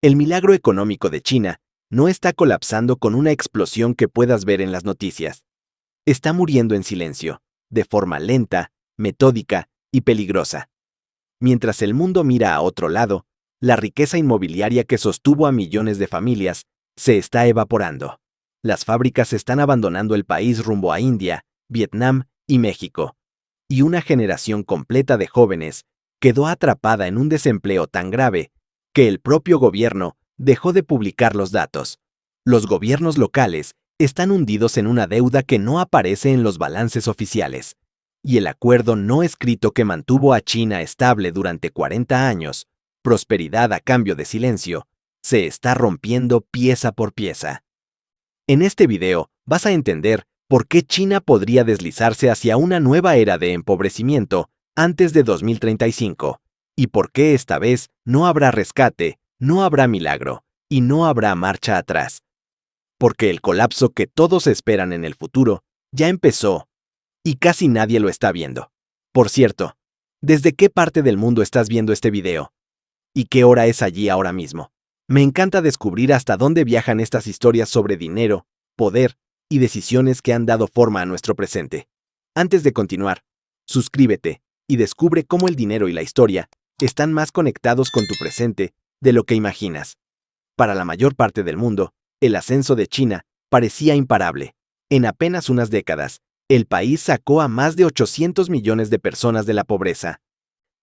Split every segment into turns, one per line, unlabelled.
El milagro económico de China no está colapsando con una explosión que puedas ver en las noticias. Está muriendo en silencio, de forma lenta, metódica y peligrosa. Mientras el mundo mira a otro lado, la riqueza inmobiliaria que sostuvo a millones de familias se está evaporando. Las fábricas están abandonando el país rumbo a India, Vietnam y México. Y una generación completa de jóvenes quedó atrapada en un desempleo tan grave que el propio gobierno dejó de publicar los datos. Los gobiernos locales están hundidos en una deuda que no aparece en los balances oficiales. Y el acuerdo no escrito que mantuvo a China estable durante 40 años, prosperidad a cambio de silencio, se está rompiendo pieza por pieza. En este video vas a entender por qué China podría deslizarse hacia una nueva era de empobrecimiento antes de 2035, y por qué esta vez no habrá rescate, no habrá milagro y no habrá marcha atrás. Porque el colapso que todos esperan en el futuro ya empezó y casi nadie lo está viendo. Por cierto, ¿desde qué parte del mundo estás viendo este video? ¿Y qué hora es allí ahora mismo? Me encanta descubrir hasta dónde viajan estas historias sobre dinero, poder y decisiones que han dado forma a nuestro presente. Antes de continuar, suscríbete y descubre cómo el dinero y la historia están más conectados con tu presente de lo que imaginas. Para la mayor parte del mundo, el ascenso de China parecía imparable. En apenas unas décadas, el país sacó a más de 800 millones de personas de la pobreza.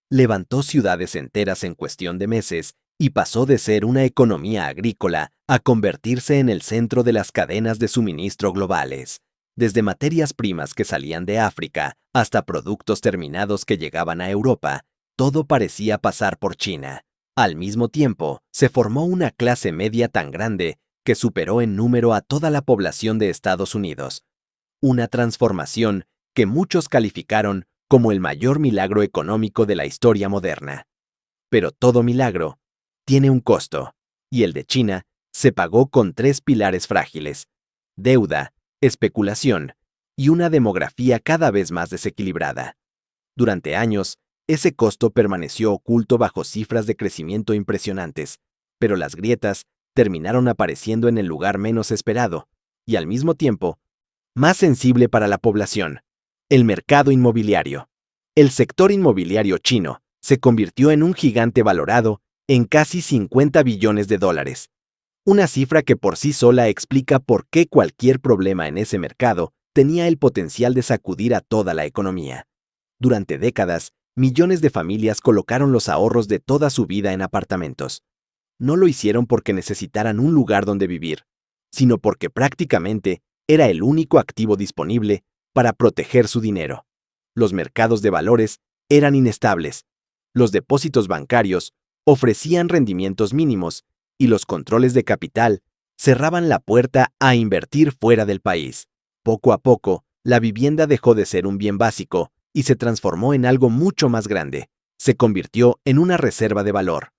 Levantó ciudades enteras en cuestión de meses y pasó de ser una economía agrícola a convertirse en el centro de las cadenas de suministro globales. Desde materias primas que salían de África hasta productos terminados que llegaban a Europa, todo parecía pasar por China. Al mismo tiempo, se formó una clase media tan grande que superó en número a toda la población de Estados Unidos. Una transformación que muchos calificaron como el mayor milagro económico de la historia moderna. Pero todo milagro tiene un costo, y el de China se pagó con 3 pilares frágiles: deuda, especulación y una demografía cada vez más desequilibrada. Durante años, ese costo permaneció oculto bajo cifras de crecimiento impresionantes, pero las grietas terminaron apareciendo en el lugar menos esperado, y al mismo tiempo, más sensible para la población: el mercado inmobiliario. El sector inmobiliario chino se convirtió en un gigante valorado en casi 50 billones de dólares. Una cifra que por sí sola explica por qué cualquier problema en ese mercado tenía el potencial de sacudir a toda la economía. Durante décadas, millones de familias colocaron los ahorros de toda su vida en apartamentos. No lo hicieron porque necesitaran un lugar donde vivir, sino porque prácticamente era el único activo disponible para proteger su dinero. Los mercados de valores eran inestables, los depósitos bancarios ofrecían rendimientos mínimos y los controles de capital cerraban la puerta a invertir fuera del país. Poco a poco, la vivienda dejó de ser un bien básico y se transformó en algo mucho más grande. Se convirtió en una reserva de valor,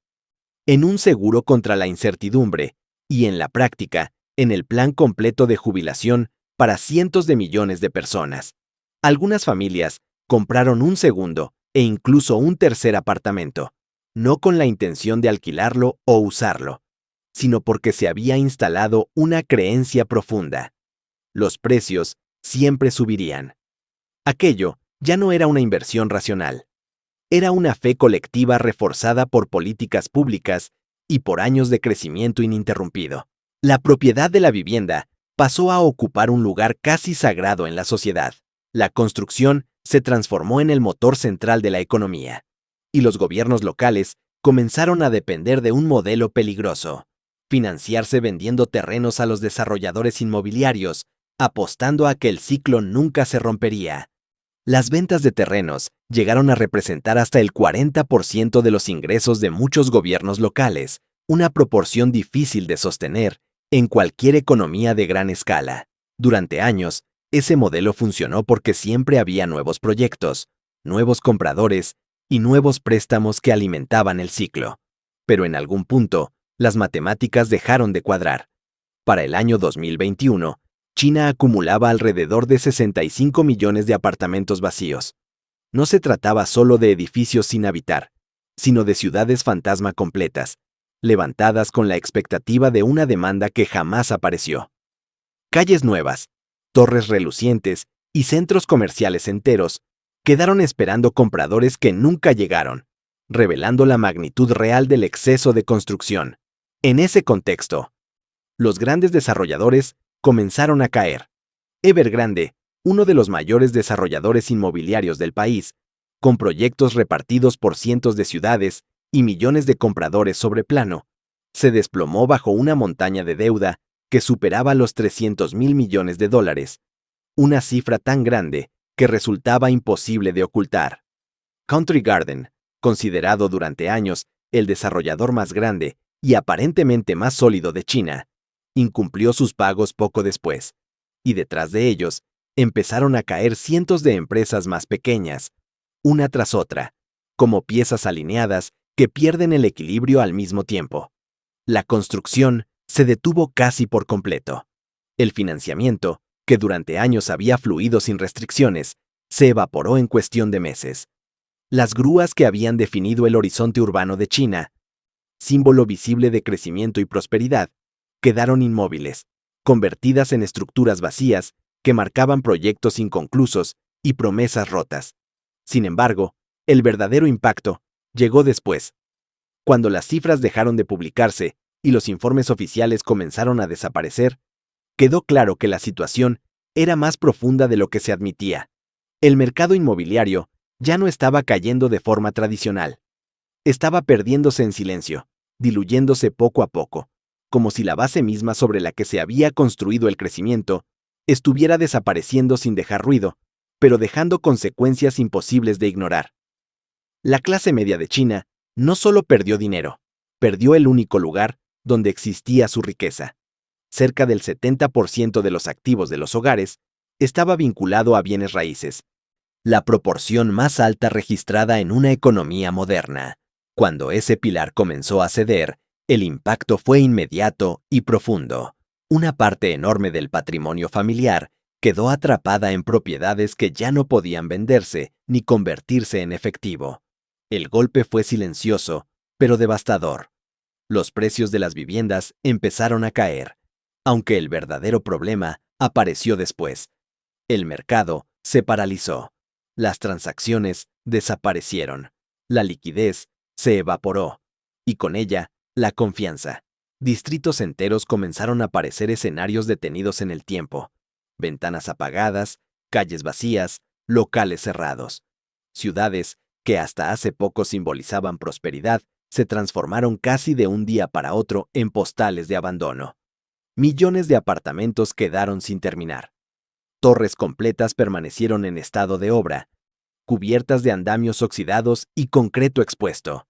en un seguro contra la incertidumbre y, en la práctica, en el plan completo de jubilación para cientos de millones de personas. Algunas familias compraron un segundo e incluso un tercer apartamento, no con la intención de alquilarlo o usarlo, sino porque se había instalado una creencia profunda: los precios siempre subirían. Aquello ya no era una inversión racional. Era una fe colectiva reforzada por políticas públicas y por años de crecimiento ininterrumpido. La propiedad de la vivienda pasó a ocupar un lugar casi sagrado en la sociedad. La construcción se transformó en el motor central de la economía, y los gobiernos locales comenzaron a depender de un modelo peligroso: financiarse vendiendo terrenos a los desarrolladores inmobiliarios, apostando a que el ciclo nunca se rompería. Las ventas de terrenos llegaron a representar hasta el 40% de los ingresos de muchos gobiernos locales, una proporción difícil de sostener en cualquier economía de gran escala. Durante años, ese modelo funcionó porque siempre había nuevos proyectos, nuevos compradores y nuevos préstamos que alimentaban el ciclo. Pero en algún punto, las matemáticas dejaron de cuadrar. Para el año 2021, China acumulaba alrededor de 65 millones de apartamentos vacíos. No se trataba solo de edificios sin habitar, sino de ciudades fantasma completas, levantadas con la expectativa de una demanda que jamás apareció. Calles nuevas, torres relucientes y centros comerciales enteros quedaron esperando compradores que nunca llegaron, revelando la magnitud real del exceso de construcción. En ese contexto, los grandes desarrolladores comenzaron a caer. Evergrande, uno de los mayores desarrolladores inmobiliarios del país, con proyectos repartidos por cientos de ciudades y millones de compradores sobre plano, se desplomó bajo una montaña de deuda que superaba los $300,000 millones, una cifra tan grande que resultaba imposible de ocultar. Country Garden, considerado durante años el desarrollador más grande y aparentemente más sólido de China, incumplió sus pagos poco después, y detrás de ellos empezaron a caer cientos de empresas más pequeñas, una tras otra, como piezas alineadas que pierden el equilibrio al mismo tiempo. La construcción se detuvo casi por completo. El financiamiento, que durante años había fluido sin restricciones, se evaporó en cuestión de meses. Las grúas que habían definido el horizonte urbano de China, símbolo visible de crecimiento y prosperidad, quedaron inmóviles, convertidas en estructuras vacías que marcaban proyectos inconclusos y promesas rotas. Sin embargo, el verdadero impacto llegó después, cuando las cifras dejaron de publicarse y los informes oficiales comenzaron a desaparecer, quedó claro que la situación era más profunda de lo que se admitía. El mercado inmobiliario ya no estaba cayendo de forma tradicional. Estaba perdiéndose en silencio, diluyéndose poco a poco, como si la base misma sobre la que se había construido el crecimiento estuviera desapareciendo sin dejar ruido, pero dejando consecuencias imposibles de ignorar. La clase media de China no solo perdió dinero, perdió el único lugar donde existía su riqueza. Cerca del 70% de los activos de los hogares estaba vinculado a bienes raíces, la proporción más alta registrada en una economía moderna. Cuando ese pilar comenzó a ceder, el impacto fue inmediato y profundo. Una parte enorme del patrimonio familiar quedó atrapada en propiedades que ya no podían venderse ni convertirse en efectivo. El golpe fue silencioso, pero devastador. Los precios de las viviendas empezaron a caer, aunque el verdadero problema apareció después. El mercado se paralizó. Las transacciones desaparecieron. La liquidez se evaporó. Y con ella, la confianza. Distritos enteros comenzaron a parecer escenarios detenidos en el tiempo. Ventanas apagadas, calles vacías, locales cerrados. Ciudades que hasta hace poco simbolizaban prosperidad, se transformaron casi de un día para otro en postales de abandono. Millones de apartamentos quedaron sin terminar. Torres completas permanecieron en estado de obra, cubiertas de andamios oxidados y concreto expuesto.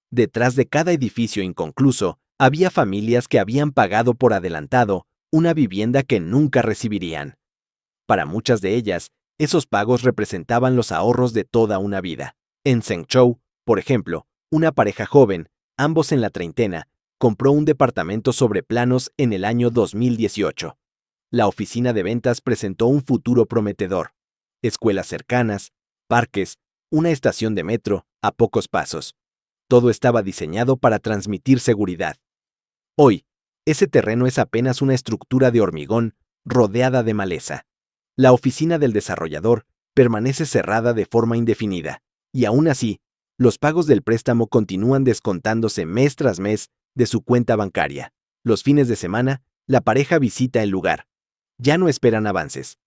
Detrás de cada edificio inconcluso, había familias que habían pagado por adelantado una vivienda que nunca recibirían. Para muchas de ellas, esos pagos representaban los ahorros de toda una vida. En Zhengzhou, por ejemplo, una pareja joven, ambos en la treintena, compró un departamento sobre planos en el año 2018. La oficina de ventas presentó un futuro prometedor. Escuelas cercanas, parques, una estación de metro a pocos pasos. Todo estaba diseñado para transmitir seguridad. Hoy, ese terreno es apenas una estructura de hormigón rodeada de maleza. La oficina del desarrollador permanece cerrada de forma indefinida, y aún así, los pagos del préstamo continúan descontándose mes tras mes de su cuenta bancaria. Los fines de semana, la pareja visita el lugar. Ya no esperan avances.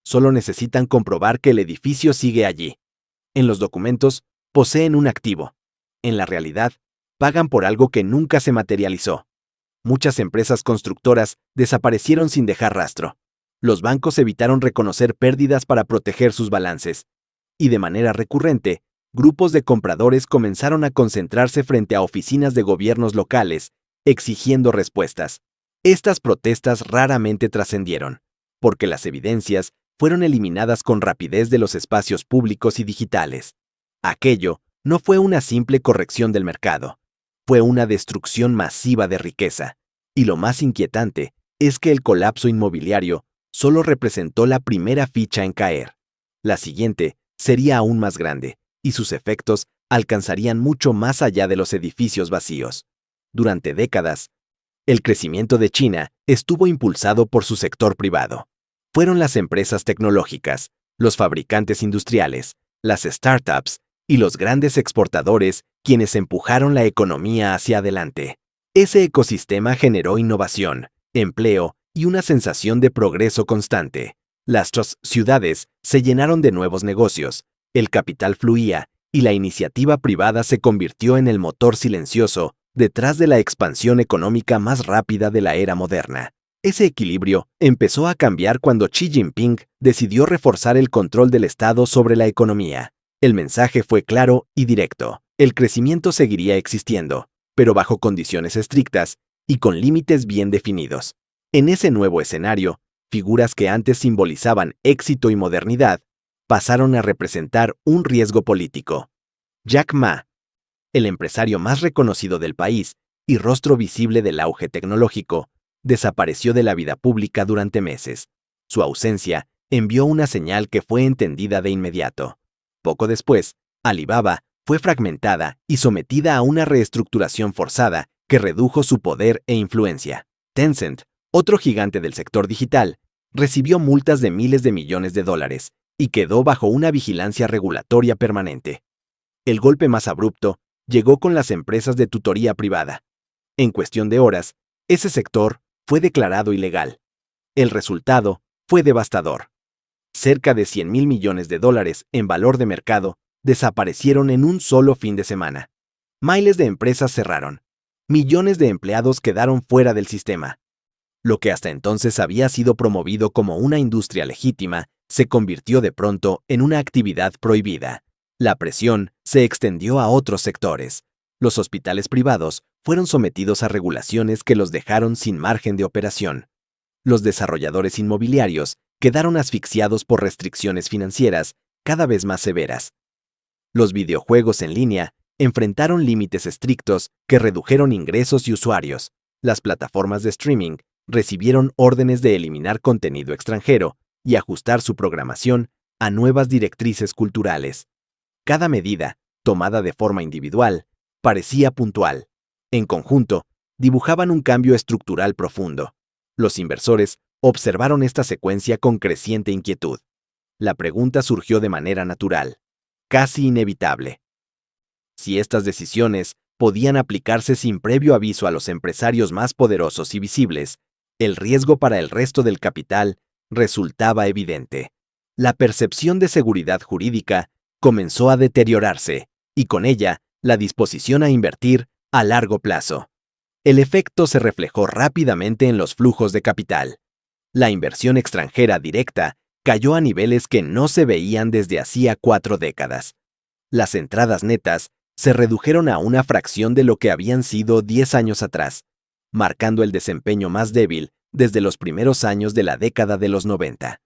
Solo necesitan comprobar que el edificio sigue allí. En los documentos, poseen un activo. En la realidad, pagan por algo que nunca se materializó. Muchas empresas constructoras desaparecieron sin dejar rastro. Los bancos evitaron reconocer pérdidas para proteger sus balances. Y de manera recurrente, grupos de compradores comenzaron a concentrarse frente a oficinas de gobiernos locales, exigiendo respuestas. Estas protestas raramente trascendieron, porque las evidencias fueron eliminadas con rapidez de los espacios públicos y digitales. Aquello no fue una simple corrección del mercado, fue una destrucción masiva de riqueza. Y lo más inquietante es que el colapso inmobiliario solo representó la primera ficha en caer. La siguiente sería aún más grande, y sus efectos alcanzarían mucho más allá de los edificios vacíos. Durante décadas, el crecimiento de China estuvo impulsado por su sector privado. Fueron las empresas tecnológicas, los fabricantes industriales, las startups y los grandes exportadores quienes empujaron la economía hacia adelante. Ese ecosistema generó innovación, empleo y una sensación de progreso constante. Las ciudades se llenaron de nuevos negocios, el capital fluía y la iniciativa privada se convirtió en el motor silencioso detrás de la expansión económica más rápida de la era moderna. Ese equilibrio empezó a cambiar cuando Xi Jinping decidió reforzar el control del Estado sobre la economía. El mensaje fue claro y directo. El crecimiento seguiría existiendo, pero bajo condiciones estrictas y con límites bien definidos. En ese nuevo escenario, figuras que antes simbolizaban éxito y modernidad pasaron a representar un riesgo político. Jack Ma, el empresario más reconocido del país y rostro visible del auge tecnológico, desapareció de la vida pública durante meses. Su ausencia envió una señal que fue entendida de inmediato. Poco después, Alibaba fue fragmentada y sometida a una reestructuración forzada que redujo su poder e influencia. Tencent, otro gigante del sector digital, recibió multas de miles de millones de dólares y quedó bajo una vigilancia regulatoria permanente. El golpe más abrupto llegó con las empresas de tutoría privada. En cuestión de horas, ese sector fue declarado ilegal. El resultado fue devastador. Cerca de 100.000 millones de dólares en valor de mercado desaparecieron en un solo fin de semana. Miles de empresas cerraron. Millones de empleados quedaron fuera del sistema. Lo que hasta entonces había sido promovido como una industria legítima se convirtió de pronto en una actividad prohibida. La presión se extendió a otros sectores. Los hospitales privados fueron sometidos a regulaciones que los dejaron sin margen de operación. Los desarrolladores inmobiliarios quedaron asfixiados por restricciones financieras cada vez más severas. Los videojuegos en línea enfrentaron límites estrictos que redujeron ingresos y usuarios. Las plataformas de streaming recibieron órdenes de eliminar contenido extranjero y ajustar su programación a nuevas directrices culturales. Cada medida, tomada de forma individual, parecía puntual. En conjunto, dibujaban un cambio estructural profundo. Los inversores observaron esta secuencia con creciente inquietud. La pregunta surgió de manera natural, casi inevitable. Si estas decisiones podían aplicarse sin previo aviso a los empresarios más poderosos y visibles, el riesgo para el resto del capital resultaba evidente. La percepción de seguridad jurídica comenzó a deteriorarse, y con ella, la disposición a invertir a largo plazo. El efecto se reflejó rápidamente en los flujos de capital. La inversión extranjera directa cayó a niveles que no se veían desde hacía 4 décadas. Las entradas netas se redujeron a una fracción de lo que habían sido 10 años atrás, marcando el desempeño más débil desde los primeros años de la década de los 90.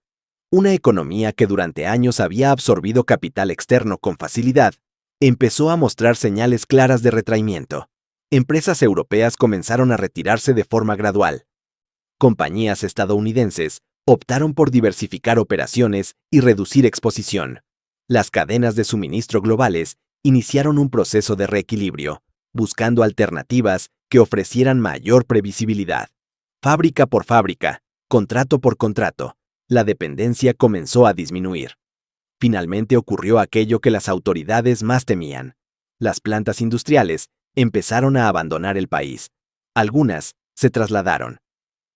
Una economía que durante años había absorbido capital externo con facilidad, empezó a mostrar señales claras de retraimiento. Empresas europeas comenzaron a retirarse de forma gradual. Compañías estadounidenses optaron por diversificar operaciones y reducir exposición. Las cadenas de suministro globales iniciaron un proceso de reequilibrio, buscando alternativas que ofrecieran mayor previsibilidad. Fábrica por fábrica, contrato por contrato, la dependencia comenzó a disminuir. Finalmente ocurrió aquello que las autoridades más temían. Las plantas industriales empezaron a abandonar el país. Algunas se trasladaron.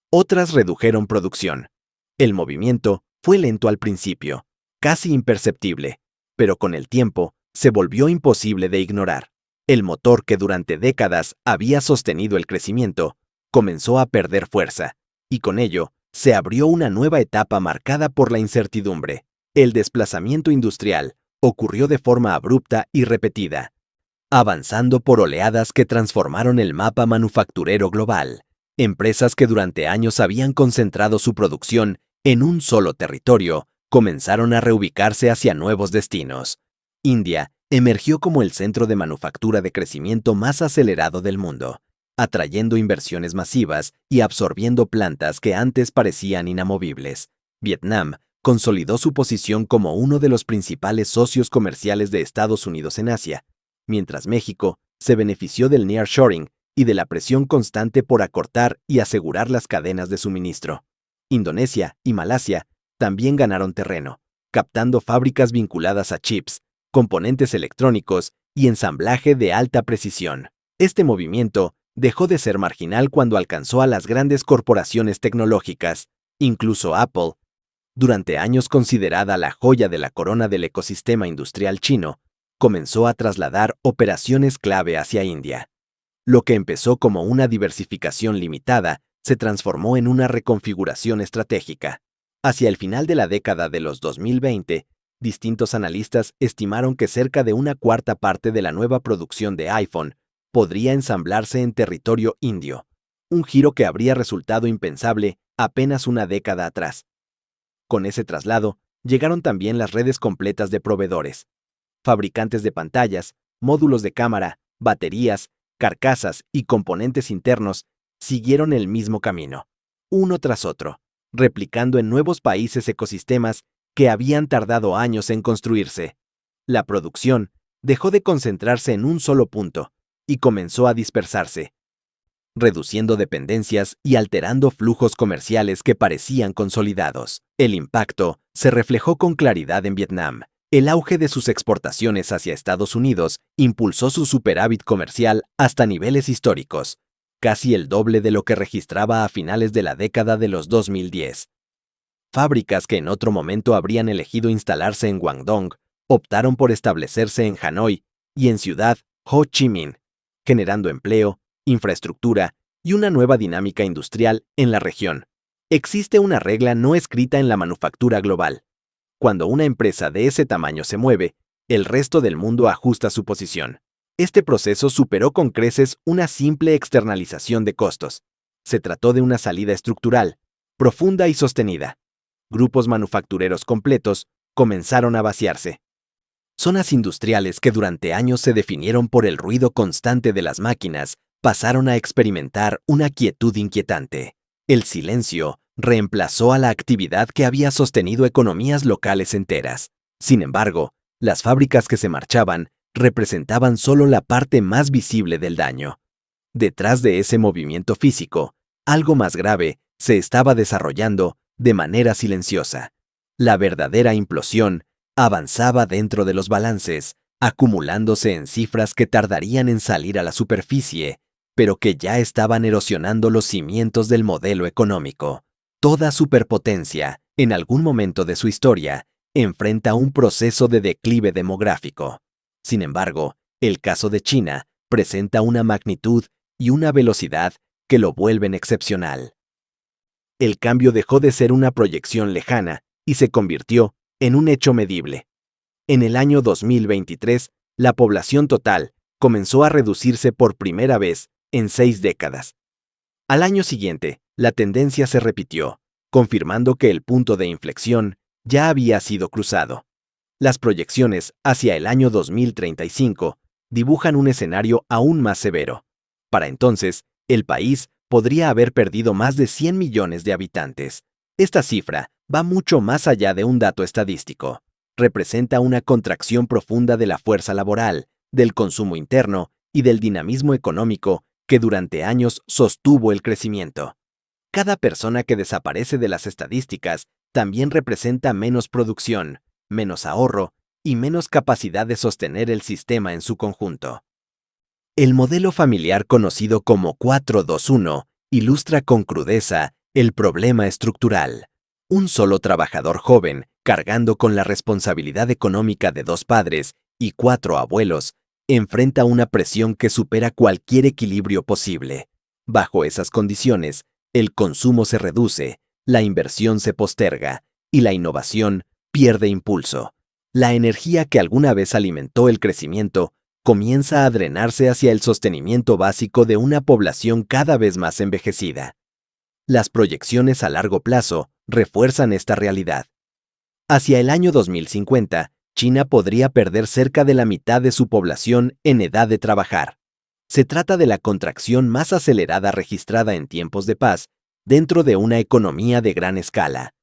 Otras redujeron producción. El movimiento fue lento al principio, casi imperceptible, pero con el tiempo se volvió imposible de ignorar. El motor que durante décadas había sostenido el crecimiento comenzó a perder fuerza, y con ello se abrió una nueva etapa marcada por la incertidumbre. El desplazamiento industrial ocurrió de forma abrupta y repetida, avanzando por oleadas que transformaron el mapa manufacturero global. Empresas que durante años habían concentrado su producción en un solo territorio comenzaron a reubicarse hacia nuevos destinos. India emergió como el centro de manufactura de crecimiento más acelerado del mundo, atrayendo inversiones masivas y absorbiendo plantas que antes parecían inamovibles. Vietnam consolidó su posición como uno de los principales socios comerciales de Estados Unidos en Asia, mientras México se benefició del nearshoring y de la presión constante por acortar y asegurar las cadenas de suministro. Indonesia y Malasia también ganaron terreno, captando fábricas vinculadas a chips, componentes electrónicos y ensamblaje de alta precisión. Este movimiento dejó de ser marginal cuando alcanzó a las grandes corporaciones tecnológicas, incluso Apple, durante años considerada la joya de la corona del ecosistema industrial chino, comenzó a trasladar operaciones clave hacia India. Lo que empezó como una diversificación limitada se transformó en una reconfiguración estratégica. Hacia el final de la década de los 2020, distintos analistas estimaron que cerca de una cuarta parte de la nueva producción de iPhone podría ensamblarse en territorio indio, un giro que habría resultado impensable apenas una década atrás. Con ese traslado, llegaron también las redes completas de proveedores, fabricantes de pantallas, módulos de cámara, baterías, carcasas y componentes internos siguieron el mismo camino, uno tras otro, replicando en nuevos países ecosistemas que habían tardado años en construirse. La producción dejó de concentrarse en un solo punto y comenzó a dispersarse, reduciendo dependencias y alterando flujos comerciales que parecían consolidados. El impacto se reflejó con claridad en Vietnam. El auge de sus exportaciones hacia Estados Unidos impulsó su superávit comercial hasta niveles históricos, casi el doble de lo que registraba a finales de la década de los 2010. Fábricas que en otro momento habrían elegido instalarse en Guangdong, optaron por establecerse en Hanoi y en Ciudad Ho Chi Minh, generando empleo, infraestructura y una nueva dinámica industrial en la región. Existe una regla no escrita en la manufactura global. Cuando una empresa de ese tamaño se mueve, el resto del mundo ajusta su posición. Este proceso superó con creces una simple externalización de costos. Se trató de una salida estructural, profunda y sostenida. Grupos manufactureros completos comenzaron a vaciarse. Zonas industriales que durante años se definieron por el ruido constante de las máquinas pasaron a experimentar una quietud inquietante. El silencio reemplazó a la actividad que había sostenido economías locales enteras. Sin embargo, las fábricas que se marchaban representaban solo la parte más visible del daño. Detrás de ese movimiento físico, algo más grave se estaba desarrollando de manera silenciosa. La verdadera implosión avanzaba dentro de los balances, acumulándose en cifras que tardarían en salir a la superficie, pero que ya estaban erosionando los cimientos del modelo económico. Toda superpotencia, en algún momento de su historia, enfrenta un proceso de declive demográfico. Sin embargo, el caso de China presenta una magnitud y una velocidad que lo vuelven excepcional. El cambio dejó de ser una proyección lejana y se convirtió en un hecho medible. En el año 2023, la población total comenzó a reducirse por primera vez en 6 décadas. Al año siguiente, la tendencia se repitió, confirmando que el punto de inflexión ya había sido cruzado. Las proyecciones hacia el año 2035 dibujan un escenario aún más severo. Para entonces, el país podría haber perdido más de 100 millones de habitantes. Esta cifra va mucho más allá de un dato estadístico. Representa una contracción profunda de la fuerza laboral, del consumo interno y del dinamismo económico que durante años sostuvo el crecimiento. Cada persona que desaparece de las estadísticas también representa menos producción, menos ahorro y menos capacidad de sostener el sistema en su conjunto. El modelo familiar conocido como 4-2-1 ilustra con crudeza el problema estructural. Un solo trabajador joven, cargando con la responsabilidad económica de 2 padres y 4 abuelos, enfrenta una presión que supera cualquier equilibrio posible. Bajo esas condiciones, el consumo se reduce, la inversión se posterga y la innovación pierde impulso. La energía que alguna vez alimentó el crecimiento comienza a drenarse hacia el sostenimiento básico de una población cada vez más envejecida. Las proyecciones a largo plazo refuerzan esta realidad. Hacia el año 2050, China podría perder cerca de la mitad de su población en edad de trabajar. Se trata de la contracción más acelerada registrada en tiempos de paz dentro de una economía de gran escala.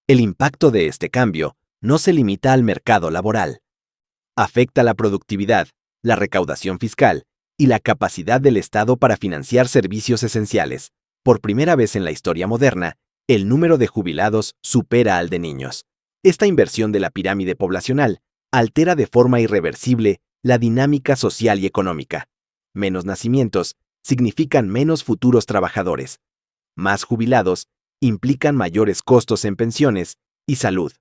El impacto de este cambio no se limita al mercado laboral. Afecta la productividad, la recaudación fiscal y la capacidad del Estado para financiar servicios esenciales. Por primera vez en la historia moderna, el número de jubilados supera al de niños. Esta inversión de la pirámide poblacional altera de forma irreversible la dinámica social y económica. Menos nacimientos significan menos futuros trabajadores. Más jubilados implican mayores costos en pensiones y salud.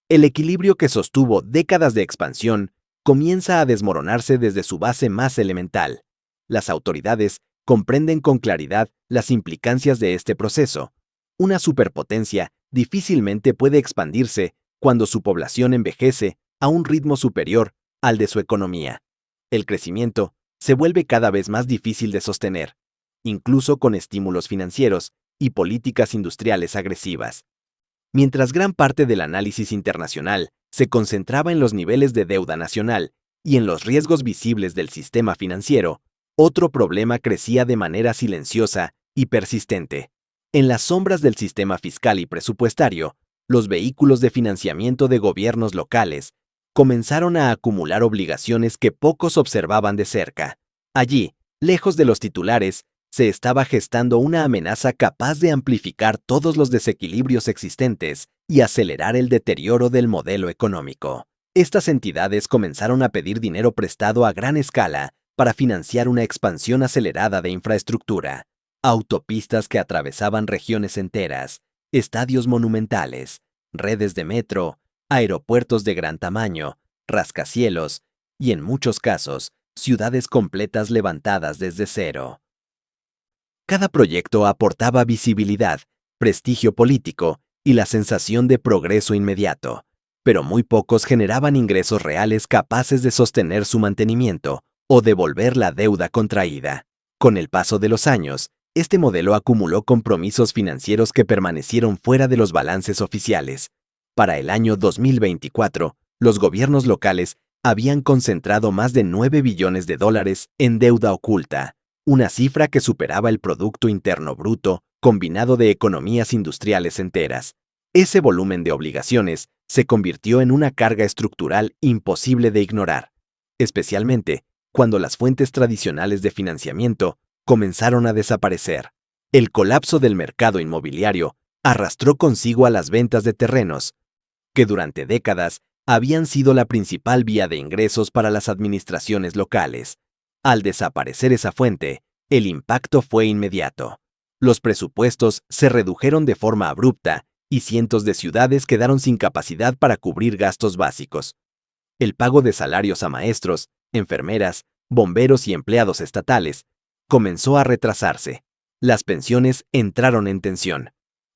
El equilibrio que sostuvo décadas de expansión comienza a desmoronarse desde su base más elemental. Las autoridades comprenden con claridad las implicancias de este proceso. Una superpotencia difícilmente puede expandirse cuando su población envejece a un ritmo superior al de su economía. El crecimiento se vuelve cada vez más difícil de sostener, incluso con estímulos financieros y políticas industriales agresivas. Mientras gran parte del análisis internacional se concentraba en los niveles de deuda nacional y en los riesgos visibles del sistema financiero, otro problema crecía de manera silenciosa y persistente. En las sombras del sistema fiscal y presupuestario, los vehículos de financiamiento de gobiernos locales comenzaron a acumular obligaciones que pocos observaban de cerca. Allí, lejos de los titulares, se estaba gestando una amenaza capaz de amplificar todos los desequilibrios existentes y acelerar el deterioro del modelo económico. Estas entidades comenzaron a pedir dinero prestado a gran escala para financiar una expansión acelerada de infraestructura, autopistas que atravesaban regiones enteras, estadios monumentales, redes de metro, aeropuertos de gran tamaño, rascacielos y, en muchos casos, ciudades completas levantadas desde cero. Cada proyecto aportaba visibilidad, prestigio político y la sensación de progreso inmediato, pero muy pocos generaban ingresos reales capaces de sostener su mantenimiento o devolver la deuda contraída. Con el paso de los años, este modelo acumuló compromisos financieros que permanecieron fuera de los balances oficiales. Para el año 2024, los gobiernos locales habían concentrado más de 9 billones de dólares en deuda oculta, una cifra que superaba el Producto Interno Bruto combinado de economías industriales enteras. Ese volumen de obligaciones se convirtió en una carga estructural imposible de ignorar, especialmente cuando las fuentes tradicionales de financiamiento comenzaron a desaparecer. El colapso del mercado inmobiliario arrastró consigo a las ventas de terrenos, que durante décadas habían sido la principal vía de ingresos para las administraciones locales. Al desaparecer esa fuente, el impacto fue inmediato. Los presupuestos se redujeron de forma abrupta y cientos de ciudades quedaron sin capacidad para cubrir gastos básicos. El pago de salarios a maestros, enfermeras, bomberos y empleados estatales comenzó a retrasarse. Las pensiones entraron en tensión.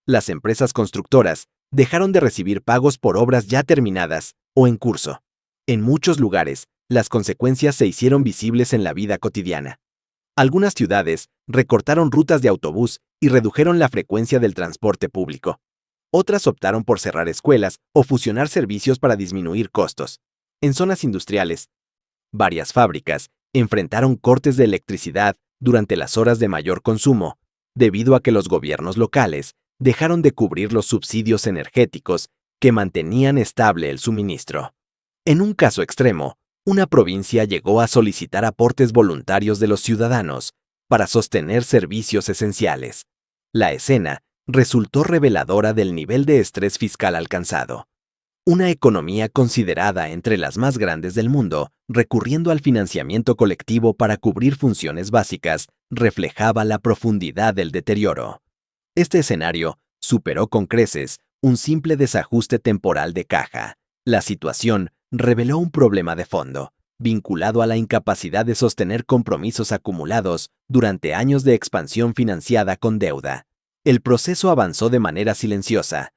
Las empresas constructoras dejaron de recibir pagos por obras ya terminadas o en curso. En muchos lugares, las consecuencias se hicieron visibles en la vida cotidiana. Algunas ciudades recortaron rutas de autobús y redujeron la frecuencia del transporte público. Otras optaron por cerrar escuelas o fusionar servicios para disminuir costos. En zonas industriales, varias fábricas enfrentaron cortes de electricidad durante las horas de mayor consumo, debido a que los gobiernos locales dejaron de cubrir los subsidios energéticos que mantenían estable el suministro. En un caso extremo, una provincia llegó a solicitar aportes voluntarios de los ciudadanos para sostener servicios esenciales. La escena resultó reveladora del nivel de estrés fiscal alcanzado. Una economía considerada entre las más grandes del mundo, recurriendo al financiamiento colectivo para cubrir funciones básicas, reflejaba la profundidad del deterioro. Este escenario superó con creces un simple desajuste temporal de caja. La situación reveló un problema de fondo, vinculado a la incapacidad de sostener compromisos acumulados durante años de expansión financiada con deuda. El proceso avanzó de manera silenciosa,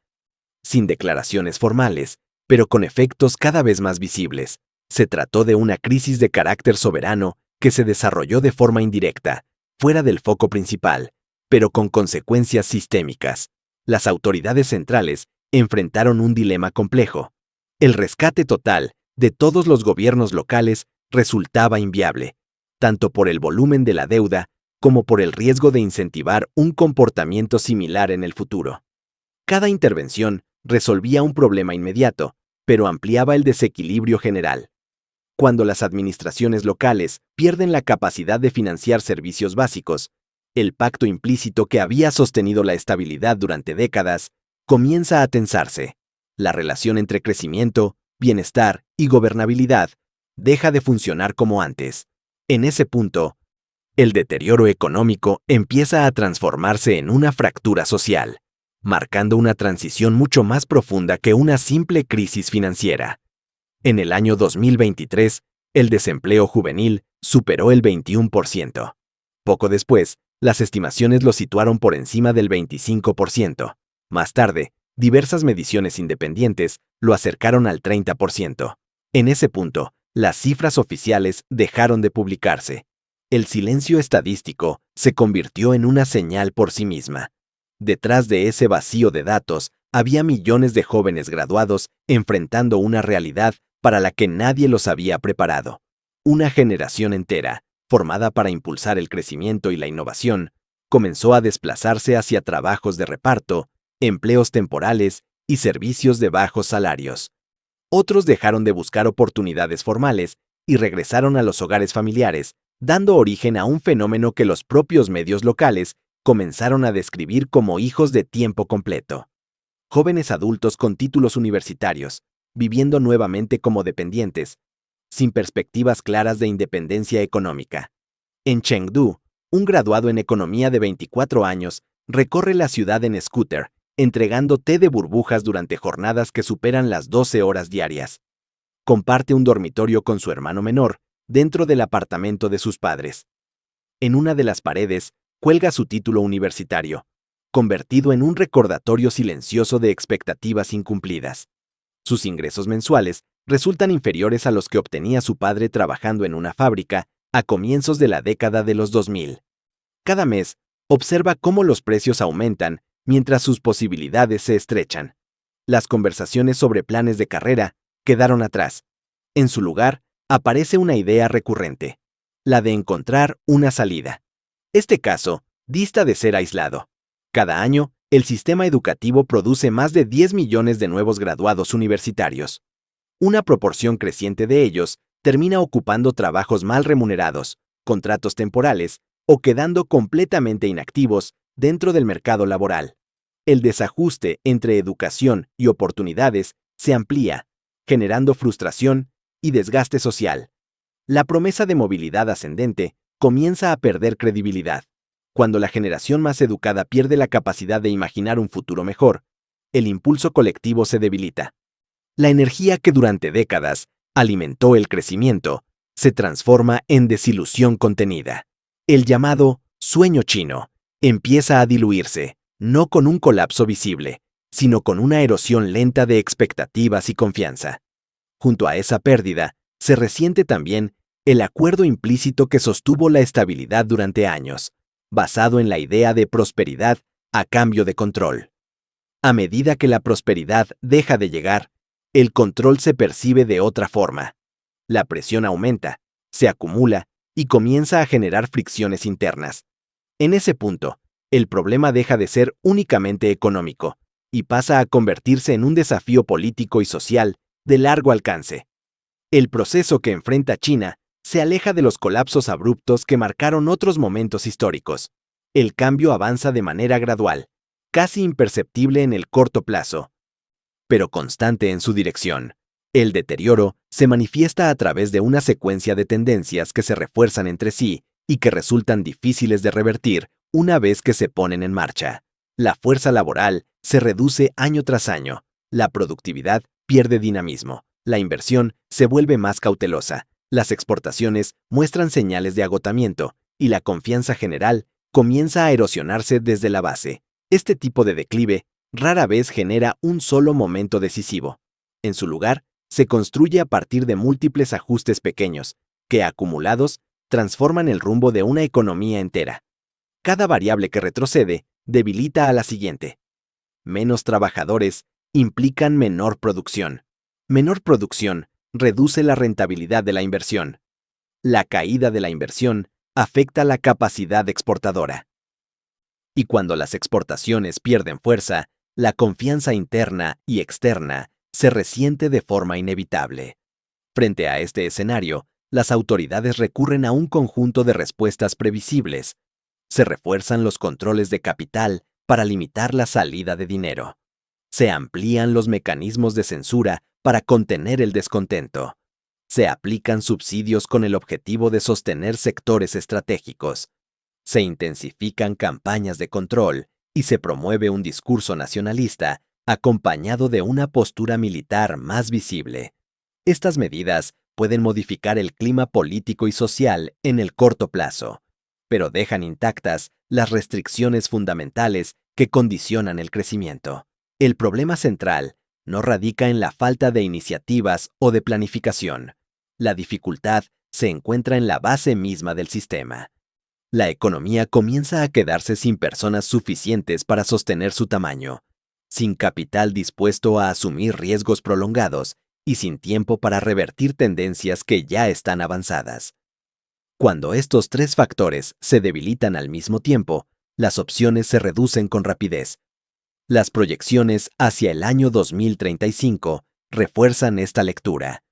sin declaraciones formales, pero con efectos cada vez más visibles. Se trató de una crisis de carácter soberano que se desarrolló de forma indirecta, fuera del foco principal, pero con consecuencias sistémicas. Las autoridades centrales enfrentaron un dilema complejo. El rescate total de todos los gobiernos locales resultaba inviable, tanto por el volumen de la deuda como por el riesgo de incentivar un comportamiento similar en el futuro. Cada intervención resolvía un problema inmediato, pero ampliaba el desequilibrio general. Cuando las administraciones locales pierden la capacidad de financiar servicios básicos, el pacto implícito que había sostenido la estabilidad durante décadas comienza a tensarse. La relación entre crecimiento, bienestar y gobernabilidad deja de funcionar como antes. En ese punto, el deterioro económico empieza a transformarse en una fractura social, marcando una transición mucho más profunda que una simple crisis financiera. En el año 2023, el desempleo juvenil superó el 21%. Poco después, las estimaciones lo situaron por encima del 25%. Más tarde, diversas mediciones independientes lo acercaron al 30%. En ese punto, las cifras oficiales dejaron de publicarse. El silencio estadístico se convirtió en una señal por sí misma. Detrás de ese vacío de datos, había millones de jóvenes graduados enfrentando una realidad para la que nadie los había preparado. Una generación entera, formada para impulsar el crecimiento y la innovación, comenzó a desplazarse hacia trabajos de reparto, empleos temporales y servicios de bajos salarios. Otros dejaron de buscar oportunidades formales y regresaron a los hogares familiares, dando origen a un fenómeno que los propios medios locales comenzaron a describir como hijos de tiempo completo. Jóvenes adultos con títulos universitarios, viviendo nuevamente como dependientes, sin perspectivas claras de independencia económica. En Chengdu, un graduado en economía de 24 años recorre la ciudad en scooter, entregando té de burbujas durante jornadas que superan las 12 horas diarias. Comparte un dormitorio con su hermano menor, dentro del apartamento de sus padres. En una de las paredes, cuelga su título universitario, convertido en un recordatorio silencioso de expectativas incumplidas. Sus ingresos mensuales resultan inferiores a los que obtenía su padre trabajando en una fábrica a comienzos de la década de los 2000. Cada mes, observa cómo los precios aumentan mientras sus posibilidades se estrechan. Las conversaciones sobre planes de carrera quedaron atrás. En su lugar, aparece una idea recurrente, la de encontrar una salida. Este caso dista de ser aislado. Cada año, el sistema educativo produce más de 10 millones de nuevos graduados universitarios. Una proporción creciente de ellos termina ocupando trabajos mal remunerados, contratos temporales o quedando completamente inactivos dentro del mercado laboral. El desajuste entre educación y oportunidades se amplía, generando frustración y desgaste social. La promesa de movilidad ascendente comienza a perder credibilidad. Cuando la generación más educada pierde la capacidad de imaginar un futuro mejor, el impulso colectivo se debilita. La energía que durante décadas alimentó el crecimiento se transforma en desilusión contenida. El llamado sueño chino empieza a diluirse, no con un colapso visible, sino con una erosión lenta de expectativas y confianza. Junto a esa pérdida, se resiente también el acuerdo implícito que sostuvo la estabilidad durante años, basado en la idea de prosperidad a cambio de control. A medida que la prosperidad deja de llegar, el control se percibe de otra forma. La presión aumenta, se acumula y comienza a generar fricciones internas. En ese punto, el problema deja de ser únicamente económico y pasa a convertirse en un desafío político y social de largo alcance. El proceso que enfrenta China se aleja de los colapsos abruptos que marcaron otros momentos históricos. El cambio avanza de manera gradual, casi imperceptible en el corto plazo, pero constante en su dirección. El deterioro se manifiesta a través de una secuencia de tendencias que se refuerzan entre sí y que resultan difíciles de revertir una vez que se ponen en marcha. La fuerza laboral se reduce año tras año, la productividad pierde dinamismo, la inversión se vuelve más cautelosa, las exportaciones muestran señales de agotamiento y la confianza general comienza a erosionarse desde la base. Este tipo de declive rara vez genera un solo momento decisivo. En su lugar, se construye a partir de múltiples ajustes pequeños, que acumulados transforman el rumbo de una economía entera. Cada variable que retrocede debilita a la siguiente. Menos trabajadores implican menor producción. Menor producción reduce la rentabilidad de la inversión. La caída de la inversión afecta la capacidad exportadora. Y cuando las exportaciones pierden fuerza, la confianza interna y externa se resiente de forma inevitable. Frente a este escenario, las autoridades recurren a un conjunto de respuestas previsibles. Se refuerzan los controles de capital para limitar la salida de dinero. Se amplían los mecanismos de censura para contener el descontento. Se aplican subsidios con el objetivo de sostener sectores estratégicos. Se intensifican campañas de control y se promueve un discurso nacionalista acompañado de una postura militar más visible. Estas medidas pueden modificar el clima político y social en el corto plazo, pero dejan intactas las restricciones fundamentales que condicionan el crecimiento. El problema central no radica en la falta de iniciativas o de planificación. La dificultad se encuentra en la base misma del sistema. La economía comienza a quedarse sin personas suficientes para sostener su tamaño, sin capital dispuesto a asumir riesgos prolongados y sin tiempo para revertir tendencias que ya están avanzadas. Cuando estos tres factores se debilitan al mismo tiempo, las opciones se reducen con rapidez. Las proyecciones hacia el año 2035 refuerzan esta lectura.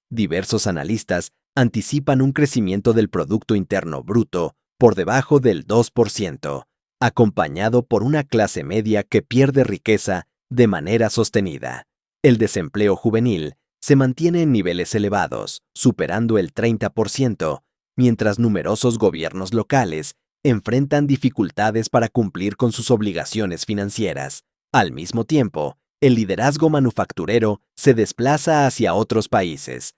Diversos analistas anticipan un crecimiento del Producto Interno Bruto por debajo del 2%, acompañado por una clase media que pierde riqueza de manera sostenida. El desempleo juvenil se mantiene en niveles elevados, superando el 30%, mientras numerosos gobiernos locales enfrentan dificultades para cumplir con sus obligaciones financieras. Al mismo tiempo, el liderazgo manufacturero se desplaza hacia otros países,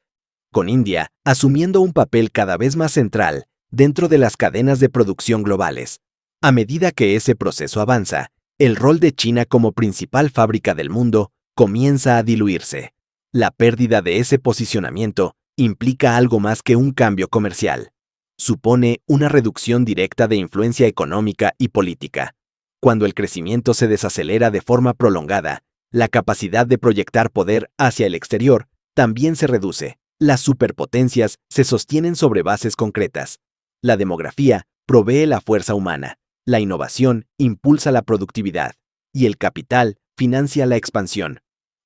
con India asumiendo un papel cada vez más central dentro de las cadenas de producción globales. A medida que ese proceso avanza, el rol de China como principal fábrica del mundo comienza a diluirse. La pérdida de ese posicionamiento implica algo más que un cambio comercial. Supone una reducción directa de influencia económica y política. Cuando el crecimiento se desacelera de forma prolongada, la capacidad de proyectar poder hacia el exterior también se reduce. Las superpotencias se sostienen sobre bases concretas. La demografía provee la fuerza humana, la innovación impulsa la productividad y el capital financia la expansión.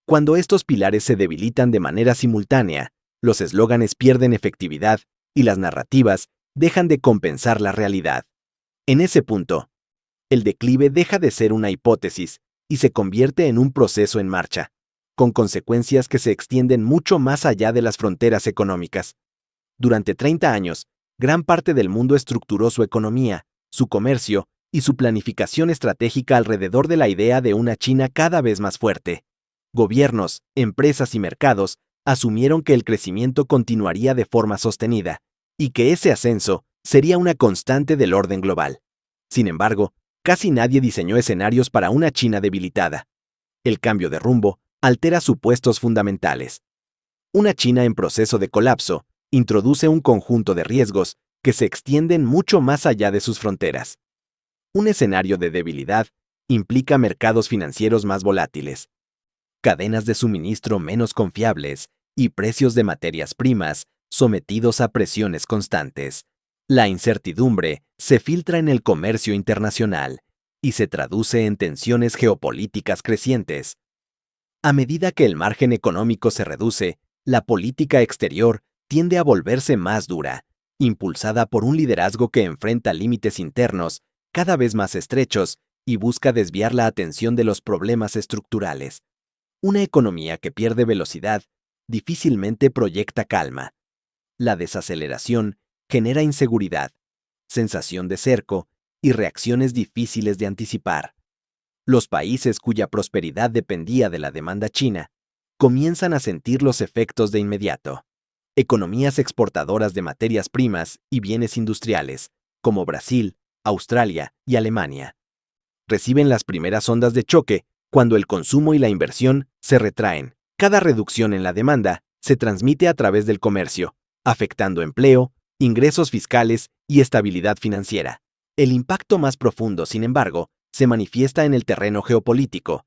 Cuando estos pilares se debilitan de manera simultánea, los eslóganes pierden efectividad y las narrativas dejan de compensar la realidad. En ese punto, el declive deja de ser una hipótesis y se convierte en un proceso en marcha, con consecuencias que se extienden mucho más allá de las fronteras económicas. Durante 30 años, gran parte del mundo estructuró su economía, su comercio y su planificación estratégica alrededor de la idea de una China cada vez más fuerte. Gobiernos, empresas y mercados asumieron que el crecimiento continuaría de forma sostenida y que ese ascenso sería una constante del orden global. Sin embargo, casi nadie diseñó escenarios para una China debilitada. El cambio de rumbo altera supuestos fundamentales. Una China en proceso de colapso introduce un conjunto de riesgos que se extienden mucho más allá de sus fronteras. Un escenario de debilidad implica mercados financieros más volátiles, cadenas de suministro menos confiables y precios de materias primas sometidos a presiones constantes. La incertidumbre se filtra en el comercio internacional y se traduce en tensiones geopolíticas crecientes. A medida que el margen económico se reduce, la política exterior tiende a volverse más dura, impulsada por un liderazgo que enfrenta límites internos cada vez más estrechos y busca desviar la atención de los problemas estructurales. Una economía que pierde velocidad difícilmente proyecta calma. La desaceleración genera inseguridad, sensación de cerco y reacciones difíciles de anticipar. Los países cuya prosperidad dependía de la demanda china comienzan a sentir los efectos de inmediato. Economías exportadoras de materias primas y bienes industriales, como Brasil, Australia y Alemania, reciben las primeras ondas de choque cuando el consumo y la inversión se retraen. Cada reducción en la demanda se transmite a través del comercio, afectando empleo, ingresos fiscales y estabilidad financiera. El impacto más profundo, sin embargo, se manifiesta en el terreno geopolítico.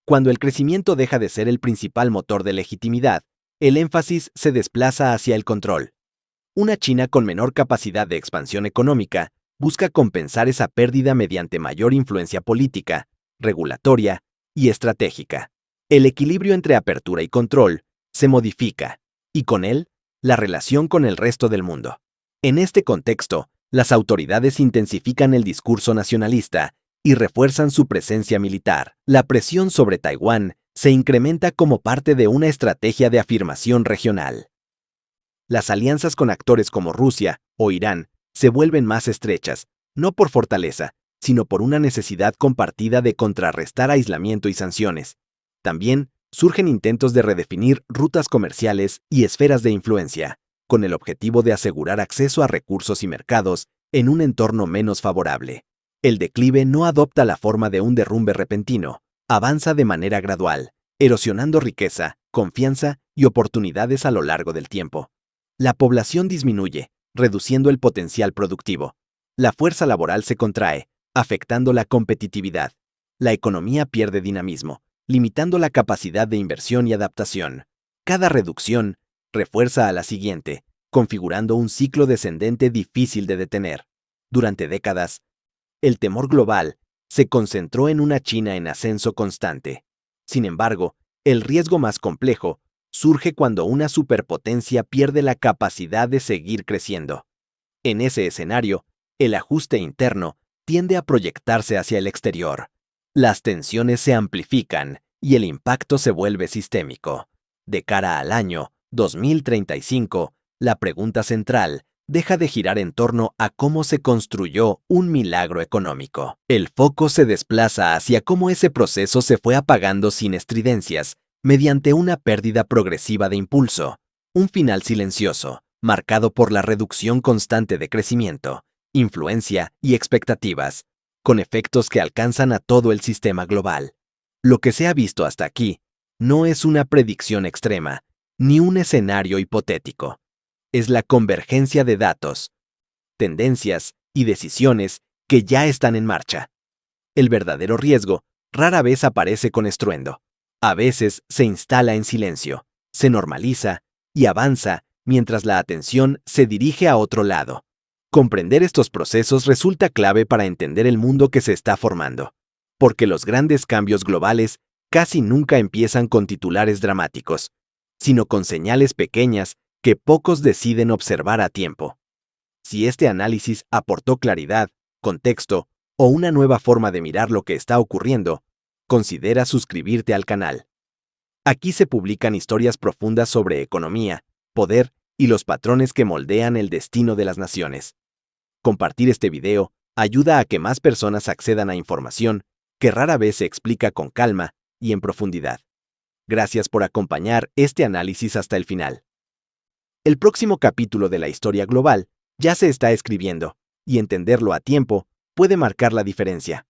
Cuando el crecimiento deja de ser el principal motor de legitimidad, el énfasis se desplaza hacia el control. Una China con menor capacidad de expansión económica busca compensar esa pérdida mediante mayor influencia política, regulatoria y estratégica. El equilibrio entre apertura y control se modifica. y con él, la relación con el resto del mundo. En este contexto, las autoridades intensifican el discurso nacionalista y refuerzan su presencia militar. La presión sobre Taiwán se incrementa como parte de una estrategia de afirmación regional. Las alianzas con actores como Rusia o Irán se vuelven más estrechas, no por fortaleza, sino por una necesidad compartida de contrarrestar aislamiento y sanciones. También surgen intentos de redefinir rutas comerciales y esferas de influencia, con el objetivo de asegurar acceso a recursos y mercados en un entorno menos favorable. El declive no adopta la forma de un derrumbe repentino, avanza de manera gradual, erosionando riqueza, confianza y oportunidades a lo largo del tiempo. La población disminuye, reduciendo el potencial productivo. La fuerza laboral se contrae, afectando la competitividad. La economía pierde dinamismo, limitando la capacidad de inversión y adaptación. Cada reducción refuerza a la siguiente, configurando un ciclo descendente difícil de detener. Durante décadas, el temor global se concentró en una China en ascenso constante. Sin embargo, el riesgo más complejo surge cuando una superpotencia pierde la capacidad de seguir creciendo. En ese escenario, el ajuste interno tiende a proyectarse hacia el exterior. Las tensiones se amplifican y el impacto se vuelve sistémico. De cara al año 2035, la pregunta central deja de girar en torno a cómo se construyó un milagro económico. El foco se desplaza hacia cómo ese proceso se fue apagando sin estridencias, mediante una pérdida progresiva de impulso, un final silencioso, marcado por la reducción constante de crecimiento, influencia y expectativas, con efectos que alcanzan a todo el sistema global. Lo que se ha visto hasta aquí no es una predicción extrema, ni un escenario hipotético. Es la convergencia de datos, tendencias y decisiones que ya están en marcha. El verdadero riesgo rara vez aparece con estruendo. A veces se instala en silencio, se normaliza y avanza mientras la atención se dirige a otro lado. Comprender estos procesos resulta clave para entender el mundo que se está formando, porque los grandes cambios globales casi nunca empiezan con titulares dramáticos, sino con señales pequeñas que pocos deciden observar a tiempo. Si este análisis aportó claridad, contexto o una nueva forma de mirar lo que está ocurriendo, considera suscribirte al canal. Aquí se publican historias profundas sobre economía, poder y los patrones que moldean el destino de las naciones. Compartir este video ayuda a que más personas accedan a información que rara vez se explica con calma y en profundidad. Gracias por acompañar este análisis hasta el final. El próximo capítulo de la historia global ya se está escribiendo, y entenderlo a tiempo puede marcar la diferencia.